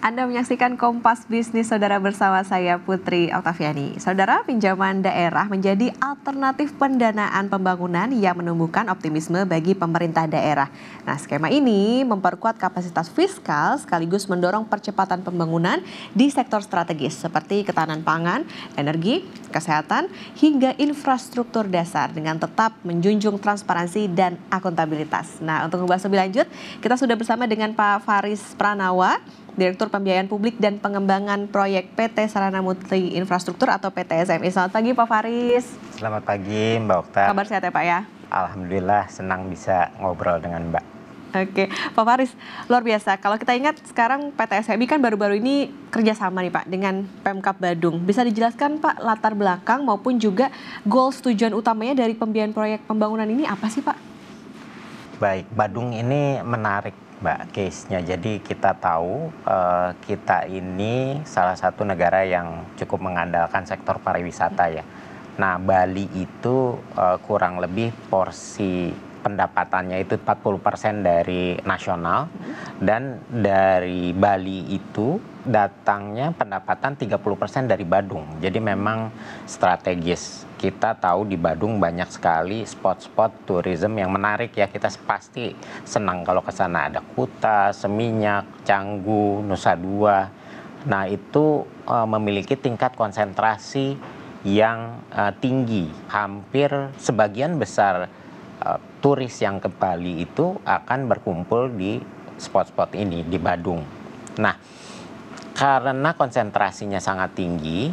Anda menyaksikan Kompas Bisnis Saudara bersama saya Putri Oktaviani. Saudara, pinjaman daerah menjadi alternatif pendanaan pembangunan yang menumbuhkan optimisme bagi pemerintah daerah. Nah, skema ini memperkuat kapasitas fiskal sekaligus mendorong percepatan pembangunan di sektor strategis seperti ketahanan pangan, energi, kesehatan, hingga infrastruktur dasar dengan tetap menjunjung transparansi dan akuntabilitas. Nah, untuk membahas lebih lanjut, kita sudah bersama dengan Pak Faris Pranawa, Direktur Pembiayaan Publik dan Pengembangan Proyek PT Sarana Multi Infrastruktur atau PT SMI. Selamat pagi Pak Faris. Selamat pagi Mbak Okta. Kabar sehat ya Pak ya? Alhamdulillah senang bisa ngobrol dengan Mbak. Oke, Pak Faris, luar biasa. Kalau kita ingat sekarang PT SMI kan baru-baru ini kerjasama nih Pak dengan Pemkab Badung. Bisa dijelaskan Pak latar belakang maupun juga goals tujuan utamanya dari pembiayaan proyek pembangunan ini apa sih Pak? Baik, Badung ini menarik Mbak case-nya. Jadi kita tahu kita ini salah satu negara yang cukup mengandalkan sektor pariwisata ya. Nah, Bali itu kurang lebih porsi pendapatannya itu 40% dari nasional, dan dari Bali itu datangnya pendapatan 30% dari Badung. Jadi memang strategis. Kita tahu di Badung banyak sekali spot-spot tourism yang menarik ya. Kita pasti senang kalau ke sana. Ada Kuta, Seminyak, Canggu, Nusa Dua. Nah, itu memiliki tingkat konsentrasi yang tinggi. Hampir sebagian besar turis yang ke Bali itu akan berkumpul di spot-spot ini di Badung. Nah, karena konsentrasinya sangat tinggi,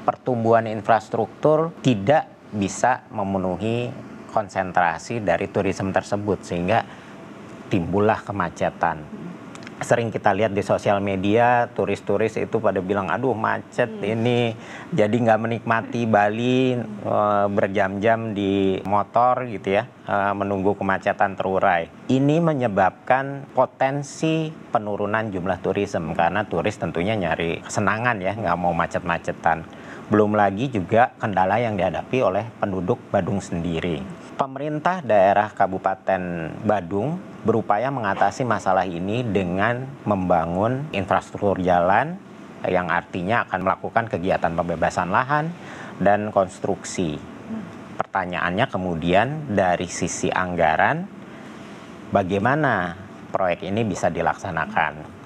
pertumbuhan infrastruktur tidak bisa memenuhi konsentrasi dari turisme tersebut, sehingga timbullah kemacetan. Sering kita lihat di sosial media, turis-turis itu pada bilang, aduh macet ini, jadi nggak menikmati Bali, berjam-jam di motor gitu ya, menunggu kemacetan terurai. Ini menyebabkan potensi penurunan jumlah turisme, karena turis tentunya nyari kesenangan ya, nggak mau macet-macetan. Belum lagi juga kendala yang dihadapi oleh penduduk Badung sendiri. Pemerintah daerah Kabupaten Badung berupaya mengatasi masalah ini dengan membangun infrastruktur jalan yang artinya akan melakukan kegiatan pembebasan lahan dan konstruksi. Pertanyaannya kemudian dari sisi anggaran, bagaimana proyek ini bisa dilaksanakan?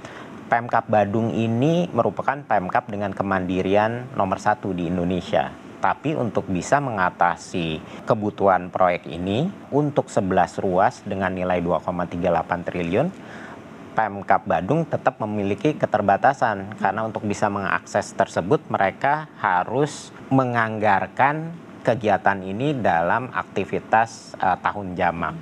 Pemkab Badung ini merupakan Pemkab dengan kemandirian nomor 1 di Indonesia. Tapi untuk bisa mengatasi kebutuhan proyek ini untuk 11 ruas dengan nilai 2,38 triliun, Pemkab Badung tetap memiliki keterbatasan. Karena untuk bisa mengakses tersebut mereka harus menganggarkan kegiatan ini dalam aktivitas tahun jamak.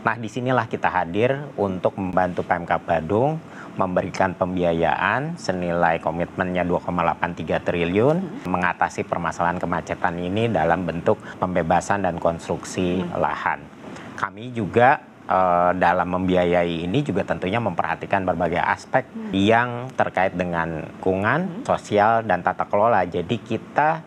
Nah, disinilah kita hadir untuk membantu Pemkab Badung memberikan pembiayaan senilai komitmennya 2,83 triliun mengatasi permasalahan kemacetan ini dalam bentuk pembebasan dan konstruksi lahan. Kami juga dalam membiayai ini juga tentunya memperhatikan berbagai aspek yang terkait dengan lingkungan, sosial, dan tata kelola. Jadi kita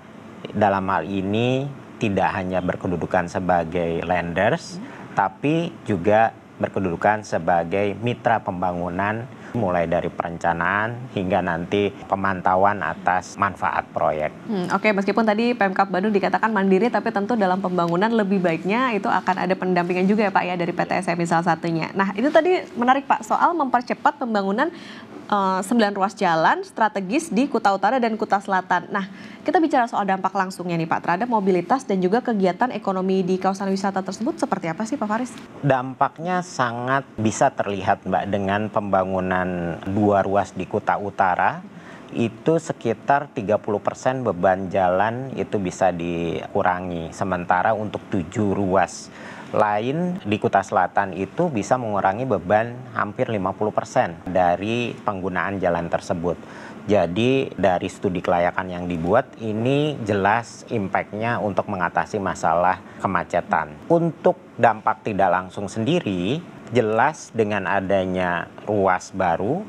dalam hal ini tidak hanya berkedudukan sebagai lenders, tapi juga berkedudukan sebagai mitra pembangunan, mulai dari perencanaan hingga nanti pemantauan atas manfaat proyek. Oke, meskipun tadi Pemkab Badung dikatakan mandiri, tapi tentu dalam pembangunan lebih baiknya itu akan ada pendampingan juga ya Pak ya dari PT SMI salah satunya. Nah, itu tadi menarik Pak soal mempercepat pembangunan 9 ruas jalan strategis di Kuta Utara dan Kuta Selatan. Nah, kita bicara soal dampak langsungnya nih Pak terhadap mobilitas dan juga kegiatan ekonomi di kawasan wisata tersebut seperti apa sih Pak Faris? Dampaknya sangat bisa terlihat Mbak dengan pembangunan 2 ruas di Kuta Utara. Itu sekitar 30% beban jalan itu bisa dikurangi. Sementara untuk 7 ruas lain di Kuta Selatan itu bisa mengurangi beban hampir 50% dari penggunaan jalan tersebut. Jadi dari studi kelayakan yang dibuat ini jelas impact-nya untuk mengatasi masalah kemacetan. Untuk dampak tidak langsung sendiri, jelas dengan adanya ruas baru,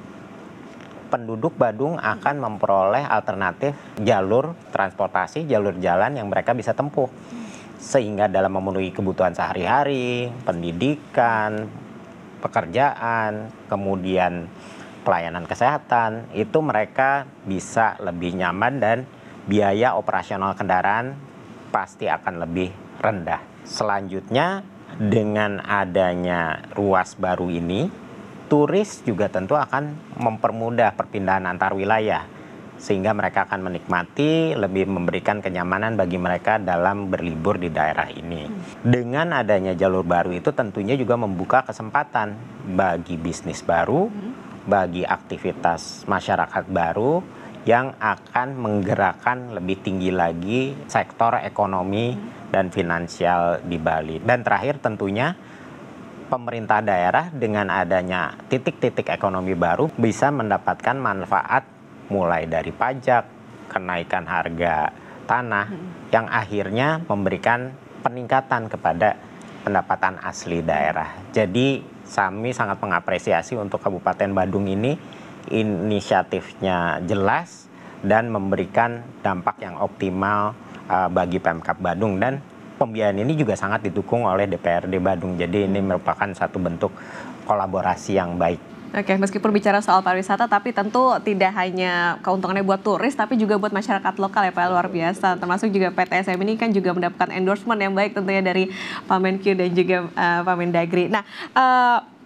penduduk Badung akan memperoleh alternatif jalur transportasi, jalur jalan yang mereka bisa tempuh. Sehingga dalam memenuhi kebutuhan sehari-hari, pendidikan, pekerjaan, kemudian pelayanan kesehatan, itu mereka bisa lebih nyaman dan biaya operasional kendaraan pasti akan lebih rendah. Selanjutnya, dengan adanya ruas baru ini, turis juga tentu akan mempermudah perpindahan antar wilayah, sehingga mereka akan menikmati, lebih memberikan kenyamanan bagi mereka dalam berlibur di daerah ini. Dengan adanya jalur baru itu tentunya juga membuka kesempatan bagi bisnis baru, bagi aktivitas masyarakat baru yang akan menggerakkan lebih tinggi lagi sektor ekonomi dan finansial di Bali. Dan terakhir tentunya pemerintah daerah dengan adanya titik-titik ekonomi baru bisa mendapatkan manfaat mulai dari pajak, kenaikan harga tanah, yang akhirnya memberikan peningkatan kepada pendapatan asli daerah. Jadi kami sangat mengapresiasi untuk Kabupaten Badung ini, inisiatifnya jelas dan memberikan dampak yang optimal bagi Pemkab Badung, dan pembiayaan ini juga sangat didukung oleh DPRD Badung. Jadi ini merupakan satu bentuk kolaborasi yang baik. Oke, meskipun bicara soal pariwisata, tapi tentu tidak hanya keuntungannya buat turis, tapi juga buat masyarakat lokal ya Pak, luar biasa. Termasuk juga PTSM ini kan juga mendapatkan endorsement yang baik tentunya dari Pak Menkyu dan juga Pak Mendagri. Nah,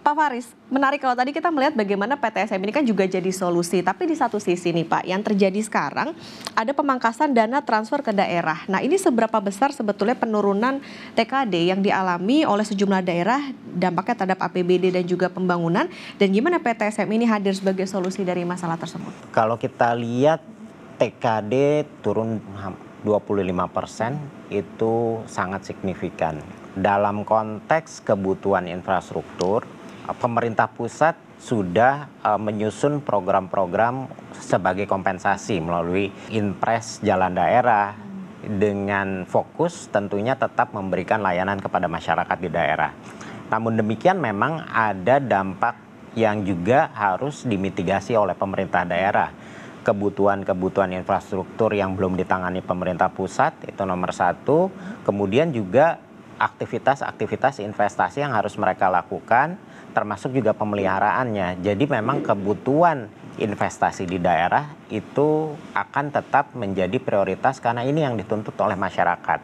Pak Faris, menarik kalau tadi kita melihat bagaimana PTSM ini kan juga jadi solusi. Tapi di satu sisi nih Pak, yang terjadi sekarang ada pemangkasan dana transfer ke daerah. Nah ini seberapa besar sebetulnya penurunan TKD yang dialami oleh sejumlah daerah, dampaknya terhadap APBD dan juga pembangunan, dan gimana PTSM ini hadir sebagai solusi dari masalah tersebut? Kalau kita lihat TKD turun 25% itu sangat signifikan. Dalam konteks kebutuhan infrastruktur, pemerintah pusat sudah menyusun program-program sebagai kompensasi melalui Inpres Jalan Daerah dengan fokus tentunya tetap memberikan layanan kepada masyarakat di daerah. Namun demikian memang ada dampak yang juga harus dimitigasi oleh pemerintah daerah. Kebutuhan-kebutuhan infrastruktur yang belum ditangani pemerintah pusat itu nomor satu. Kemudian juga aktivitas-aktivitas investasi yang harus mereka lakukan, termasuk juga pemeliharaannya. Jadi memang kebutuhan investasi di daerah itu akan tetap menjadi prioritas karena ini yang dituntut oleh masyarakat.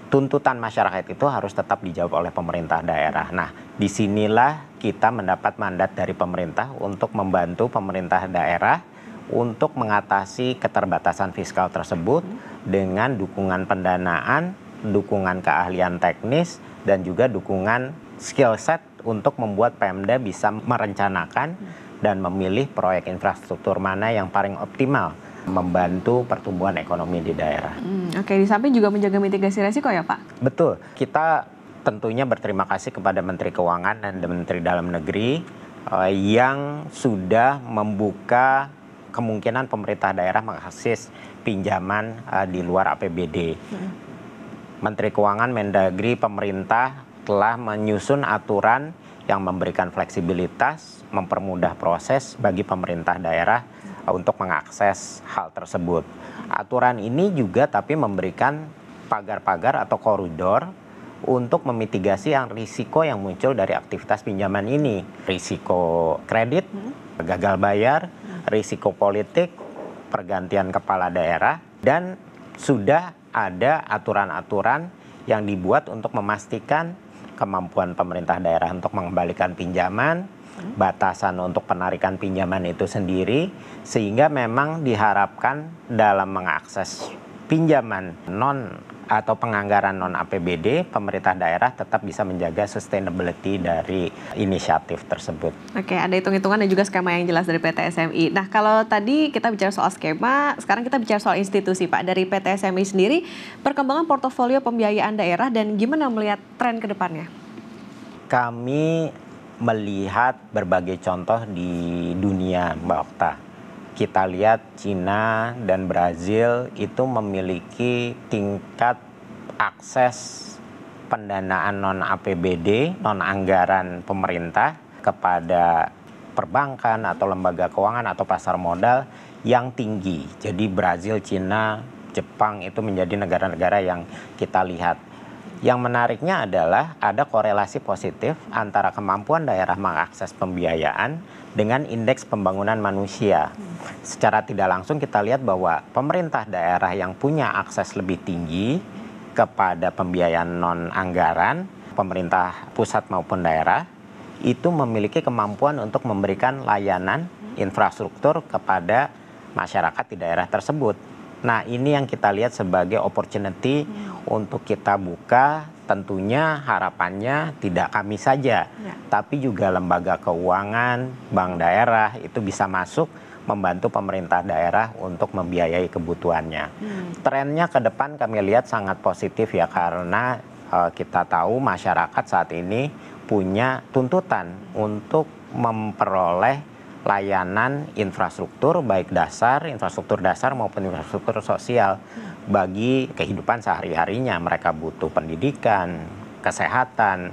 Tuntutan masyarakat itu harus tetap dijawab oleh pemerintah daerah. Nah, disinilah kita mendapat mandat dari pemerintah untuk membantu pemerintah daerah untuk mengatasi keterbatasan fiskal tersebut dengan dukungan pendanaan, dukungan keahlian teknis, dan juga dukungan skill set untuk membuat Pemda bisa merencanakan dan memilih proyek infrastruktur mana yang paling optimal membantu pertumbuhan ekonomi di daerah. Oke, di samping juga menjaga mitigasi resiko ya Pak? Betul, kita tentunya berterima kasih kepada Menteri Keuangan dan Menteri Dalam Negeri yang sudah membuka kemungkinan pemerintah daerah mengakses pinjaman di luar APBD. Menteri Keuangan, Mendagri, pemerintah telah menyusun aturan yang memberikan fleksibilitas, mempermudah proses bagi pemerintah daerah untuk mengakses hal tersebut. Aturan ini juga tapi memberikan pagar-pagar atau koridor untuk memitigasi risiko yang muncul dari aktivitas pinjaman ini. Risiko kredit, gagal bayar, risiko politik, pergantian kepala daerah, dan sudah ada aturan-aturan yang dibuat untuk memastikan kemampuan pemerintah daerah untuk mengembalikan pinjaman, batasan untuk penarikan pinjaman itu sendiri, sehingga memang diharapkan dalam mengakses pinjaman atau penganggaran non APBD, pemerintah daerah tetap bisa menjaga sustainability dari inisiatif tersebut. Oke, ada hitung-hitungan dan juga skema yang jelas dari PTSMI. Nah, kalau tadi kita bicara soal skema, sekarang kita bicara soal institusi, Pak. Dari PTSMI sendiri, perkembangan portofolio pembiayaan daerah dan gimana melihat tren ke depannya? Kami melihat berbagai contoh di dunia, Mbak Okta. Kita lihat Cina dan Brazil itu memiliki tingkat akses pendanaan non-APBD, non-anggaran pemerintah kepada perbankan atau lembaga keuangan atau pasar modal yang tinggi. Jadi Brazil, Cina, Jepang itu menjadi negara-negara yang kita lihat. Yang menariknya adalah ada korelasi positif antara kemampuan daerah mengakses pembiayaan dengan indeks pembangunan manusia. Secara tidak langsung kita lihat bahwa pemerintah daerah yang punya akses lebih tinggi kepada pembiayaan non-anggaran, pemerintah pusat maupun daerah, itu memiliki kemampuan untuk memberikan layanan infrastruktur kepada masyarakat di daerah tersebut. Nah, ini yang kita lihat sebagai opportunity untuk kita buka. Tentunya harapannya tidak kami saja, tapi juga lembaga keuangan, bank daerah itu bisa masuk membantu pemerintah daerah untuk membiayai kebutuhannya. Trennya ke depan kami lihat sangat positif ya, karena kita tahu masyarakat saat ini punya tuntutan untuk memperoleh layanan infrastruktur baik infrastruktur dasar maupun infrastruktur sosial bagi kehidupan sehari-harinya. Mereka butuh pendidikan, kesehatan,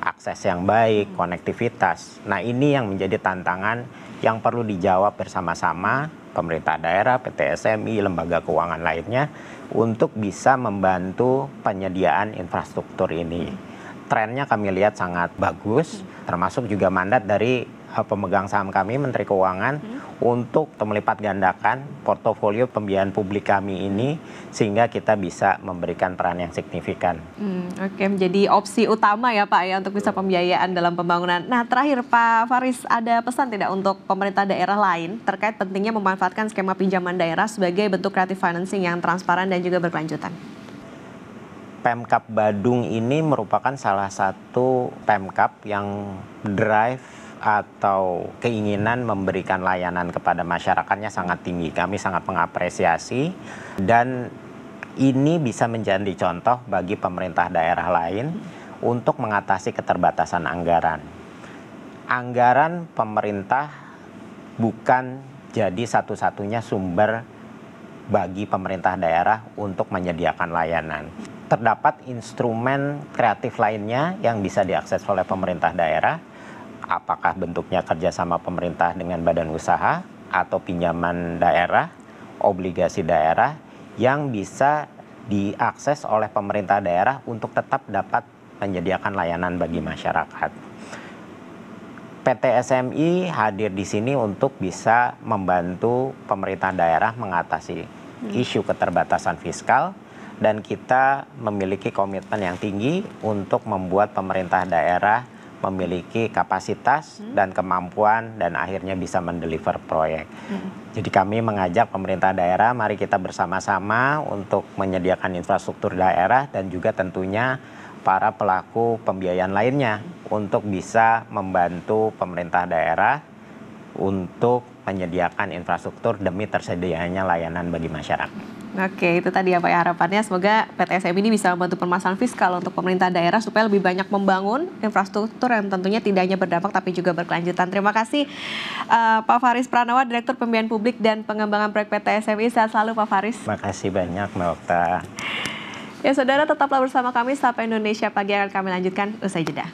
akses yang baik, konektivitas. Nah, ini yang menjadi tantangan yang perlu dijawab bersama-sama pemerintah daerah, PT SMI, lembaga keuangan lainnya untuk bisa membantu penyediaan infrastruktur ini. Trennya kami lihat sangat bagus, termasuk juga mandat dari pemegang saham kami, Menteri Keuangan, untuk melipat gandakan portofolio pembiayaan publik kami ini sehingga kita bisa memberikan peran yang signifikan. Oke, menjadi opsi utama ya Pak ya untuk bisa pembiayaan dalam pembangunan. Nah, terakhir Pak Faris, ada pesan tidak untuk pemerintah daerah lain terkait pentingnya memanfaatkan skema pinjaman daerah sebagai bentuk creative financing yang transparan dan juga berkelanjutan? Pemkab Badung ini merupakan salah satu Pemkab yang drive atau keinginan memberikan layanan kepada masyarakatnya sangat tinggi. Kami sangat mengapresiasi dan ini bisa menjadi contoh bagi pemerintah daerah lain untuk mengatasi keterbatasan anggaran. Anggaran pemerintah bukan jadi satu-satunya sumber bagi pemerintah daerah untuk menyediakan layanan. Terdapat instrumen kreatif lainnya yang bisa diakses oleh pemerintah daerah, apakah bentuknya kerjasama pemerintah dengan badan usaha atau pinjaman daerah, obligasi daerah yang bisa diakses oleh pemerintah daerah untuk tetap dapat menyediakan layanan bagi masyarakat. PT SMI hadir di sini untuk bisa membantu pemerintah daerah mengatasi isu keterbatasan fiskal dan kita memiliki komitmen yang tinggi untuk membuat pemerintah daerah memiliki kapasitas dan kemampuan dan akhirnya bisa mendeliver proyek. Jadi kami mengajak pemerintah daerah, mari kita bersama-sama untuk menyediakan infrastruktur daerah dan juga tentunya para pelaku pembiayaan lainnya untuk bisa membantu pemerintah daerah untuk menyediakan infrastruktur demi tersedianya layanan bagi masyarakat. Oke, itu tadi apa ya harapannya. Semoga PT SMI ini bisa membantu permasalahan fiskal untuk pemerintah daerah supaya lebih banyak membangun infrastruktur yang tentunya tidak hanya berdampak tapi juga berkelanjutan. Terima kasih Pak Faris Pranawa, Direktur Pembiayaan Publik dan Pengembangan Proyek PT SMI. Sehat selalu Pak Faris. Terima kasih banyak Mbak Okta. Ya saudara, tetaplah bersama kami. Sapa Indonesia Pagi akan kami lanjutkan usai jeda.